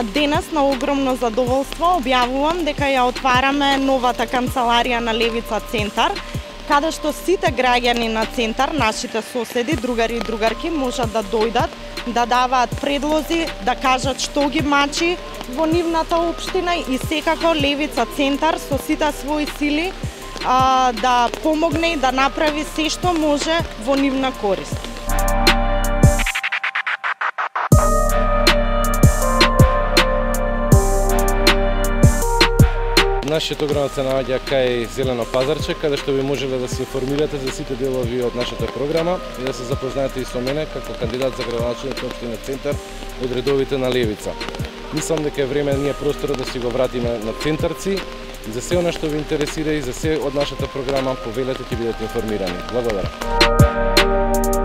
Денес на огромно задоволство објавувам дека ја отвараме новата канцеларија на Левица Центар, каде што сите граѓани на Центар, нашите соседи, другари и другарки можат да дојдат, да даваат предлози, да кажат што ги мачи во нивната општина и секако Левица Центар со сите своји сили да помогне и да направи се што може во нивна корист. Нашиот огранот се наоѓа кај Зелено пазарче, каде што ви можеле да се информирате за сите делови од нашата програма и да се запознаете и со мене како кандидат за градоначелник на општина Центар од редовите на Левица. Мислам дека е време ние просторот да си го вратиме на центарци и за се она што ви интересира и за се од нашата програма повелете ќе бидете информирани. Благодарам.